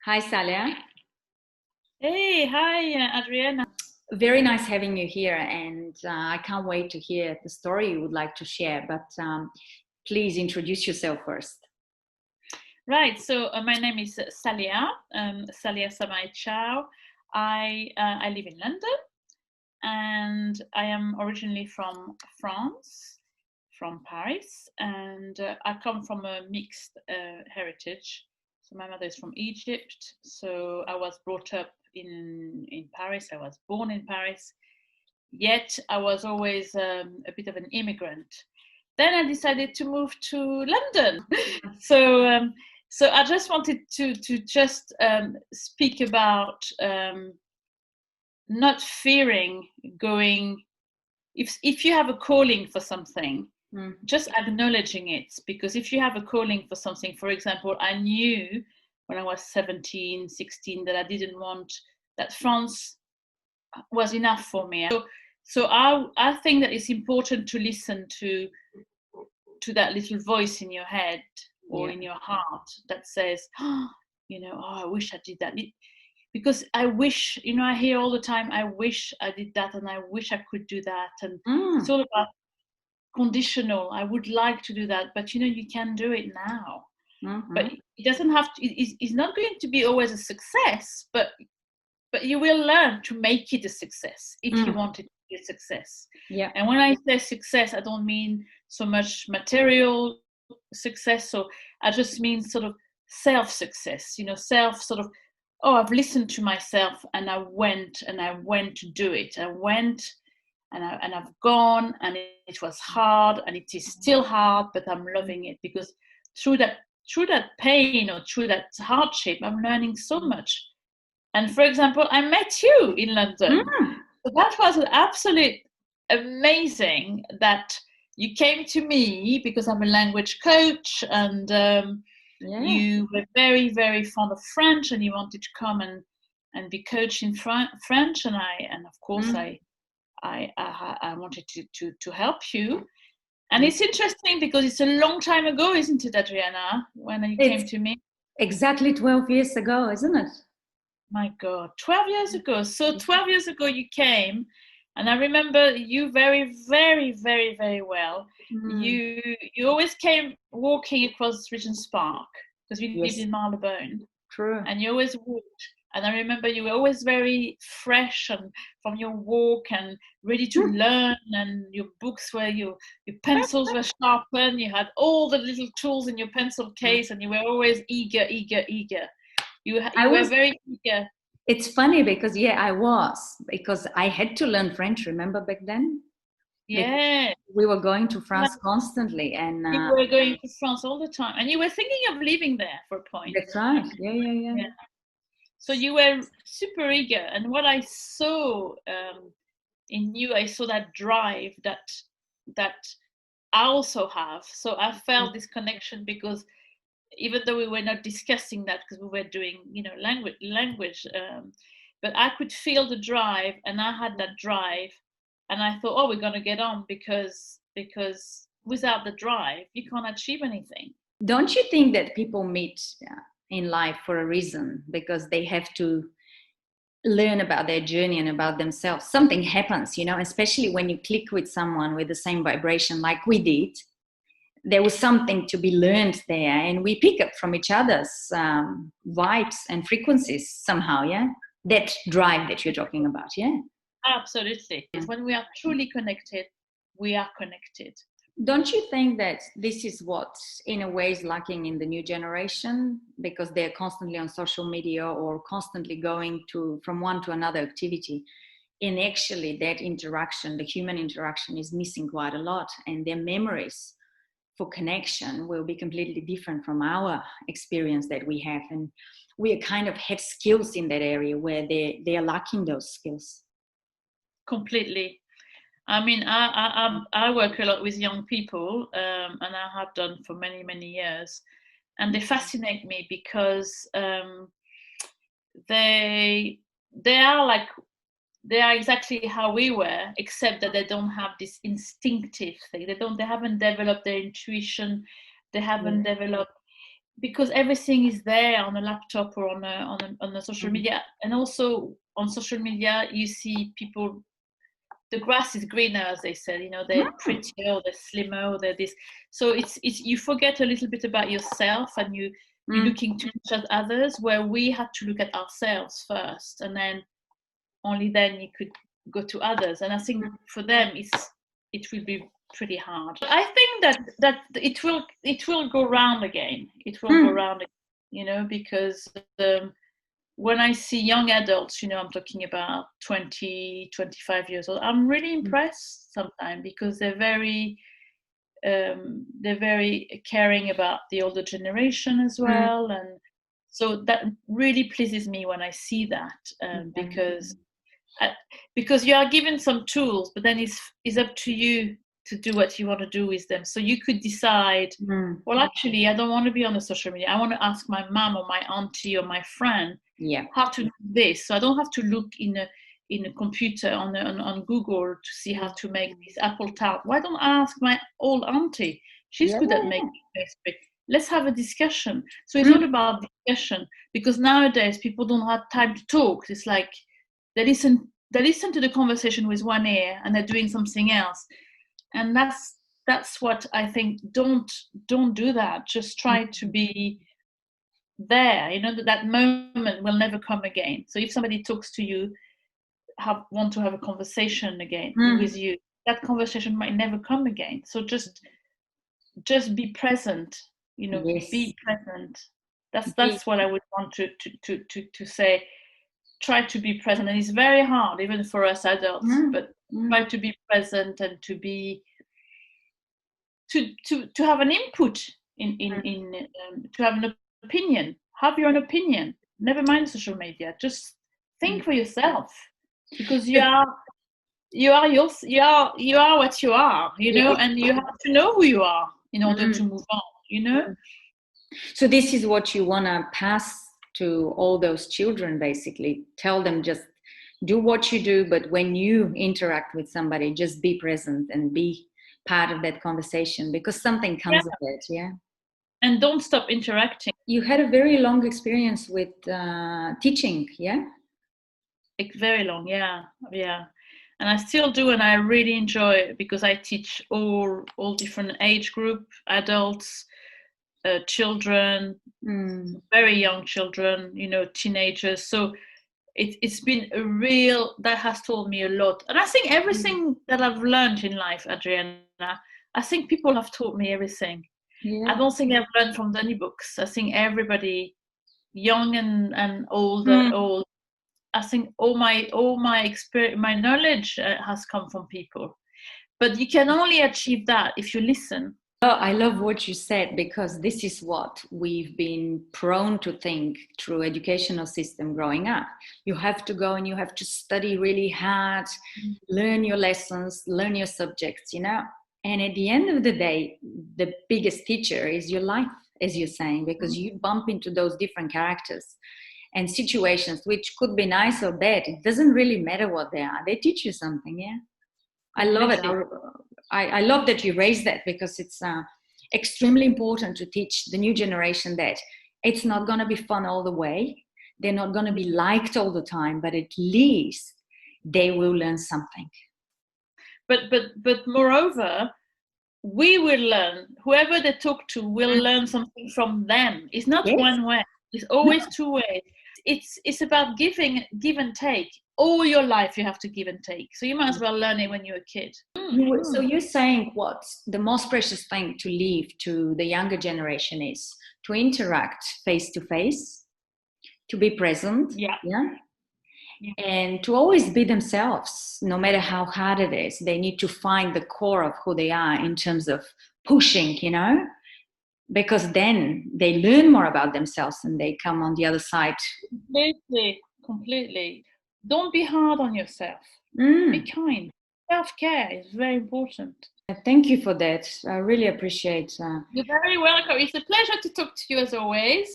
Hi, Salia. Hey, hi, Adriana. Very nice having you here, and I can't wait to hear the story you would like to share. But please introduce yourself first. Right, so my name is Salia, Salia Samai Ciao. I live in London, and I am originally from France, from Paris, and I come from a mixed heritage. So my mother is from Egypt, so I was brought up in Paris. I was born in Paris, yet I was always a bit of an immigrant. Then I decided to move to London. So I just wanted to just speak about not fearing going. If you have a calling for something, just acknowledging it. Because if you have a calling for something, for example, I knew when I was 17, 16 that I didn't want that France was enough for me. So I think that it's important to listen to that little voice in your head or in your heart that says, oh, I wish I did that. Because I wish, I hear all the time, I wish I did that and I wish I could do that. And it's all about conditional. I would like to do that, but you can do it now. But it doesn't have to, it's not going to be always a success, but you will learn to make it a success if you want it to be a success. Yeah. And when I say success, I don't mean so much material success. So I just mean sort of self-success, self sort of, oh, I've listened to myself and I went to do it. I went and I've gone, and it was hard and it is still hard, but I'm loving it because through that pain or through that hardship, I'm learning so much. And for example, I met you in London. So that was an absolute amazing that you came to me because I'm a language coach, and you were very, very fond of French, and you wanted to come and be coached in French, and of course I wanted to help you. And it's interesting because it's a long time ago, isn't it, Adriana, when you came to me? Exactly 12 years ago, isn't it? My God, 12 years ago. So 12 years ago you came, and I remember you very, very, very, very well. You always came walking across Regent's Park because we lived in Marylebone. True. And you always walked. And I remember you were always very fresh and from your walk and ready to learn, and your books were your pencils were sharpened. You had all the little tools in your pencil case, and you were always eager, eager, eager. You were very eager. It's funny because because I had to learn French. Remember back then? Yeah, we were going to France constantly, and you were going to France all the time, and you were thinking of living there for a point. That's right. Yeah. So you were super eager, and what I saw in you, I saw that drive that I also have. So I felt this connection because even though we were not discussing that because we were doing language, but I could feel the drive, and I had that drive, and I thought, oh, we're going to get on because without the drive you can't achieve anything. Don't you think that people meet in life for a reason, because they have to learn about their journey and about themselves? Something happens, especially when you click with someone with the same vibration like we did. There was something to be learned there, and we pick up from each other's vibes and frequencies somehow. That drive that you're talking about. Absolutely. It's when we are truly connected, we are connected. Don't you think that this is what in a way is lacking in the new generation, because they're constantly on social media or constantly going from one to another activity, and actually that interaction, the human interaction, is missing quite a lot, and their memories for connection will be completely different from our experience that we have, and we kind of have skills in that area where they are lacking those skills. Completely. I mean, I work a lot with young people, and I have done for many, many years, and they fascinate me because they are exactly how we were, except that they don't have this instinctive thing. They haven't developed their intuition. They haven't developed because everything is there on a laptop or on a social media, and also on social media you see people, the grass is greener, as they said, you know, they're prettier or they're slimmer or they're this. So it's you forget a little bit about yourself, and you're looking too much at others, where we had to look at ourselves first, and then only then you could go to others. And I think for them it will be pretty hard. I think that it will go round again. It will go round again, you know, because when I see young adults, you know, I'm talking about 20, 25 years old, I'm really impressed sometimes, because they're very caring about the older generation as well. And so that really pleases me when I see that, because you are given some tools, but then it's up to you to do what you want to do with them. So you could decide, well, actually, I don't want to be on the social media. I want to ask my mom or my auntie or my friend how to do this. So I don't have to look in a computer on Google to see how to make this apple tart. Why don't I ask my old auntie? She's good at making pastry. Let's have a discussion. So it's all about discussion, because nowadays people don't have time to talk. It's like they listen to the conversation with one ear and they're doing something else. And that's what I think. Don't do that. Just try to be there. You know, that moment will never come again. So if somebody talks to you, want to have a conversation again with you, that conversation might never come again. So just be present. You know, be present. That's what I would want to say. Try to be present, and it's very hard even for us adults, but try to be present and to be to have an input in to have an opinion. Have your own opinion, never mind social media. Just think for yourself, because you are what you are, you know, and you have to know who you are in order to move on, you know. So this is what you want to pass to all those children, basically. Tell them, just do what you do, but when you interact with somebody, just be present and be part of that conversation, because something comes of it. And don't stop interacting. You had a very long experience with teaching, Like very long, yeah. And I still do, and I really enjoy it, because I teach all different age group, adults, children, very young children, you know, teenagers. So it's been that has taught me a lot. And I think everything that I've learned in life, Adriana, I think people have taught me everything. I don't think I've learned from any books. I think everybody, young and old, I think all my experience, my knowledge has come from people. But you can only achieve that if you listen. Oh, I love what you said, because this is what we've been prone to think through educational system growing up. You have to go and you have to study really hard, learn your lessons, learn your subjects, you know. And at the end of the day, the biggest teacher is your life, as you're saying, because you bump into those different characters and situations, which could be nice or bad. It doesn't really matter what they are. They teach you something, I love it. I love that you raised that, because it's extremely important to teach the new generation that it's not going to be fun all the way. They're not going to be liked all the time, but at least they will learn something. But moreover, we will learn. Whoever they talk to will learn something from them. It's not one way. It's always two ways. It's about give and take. All your life you have to give and take. So you might as well learn it when you're a kid. So you're saying what the most precious thing to leave to the younger generation is to interact face to face, to be present, and to always be themselves, no matter how hard it is. They need to find the core of who they are in terms of pushing, you know, because then they learn more about themselves and they come on the other side. Completely. Don't be hard on yourself. Be kind. Self-care is very important. Thank you for that. I really appreciate. You're very welcome. It's a pleasure to talk to you as always.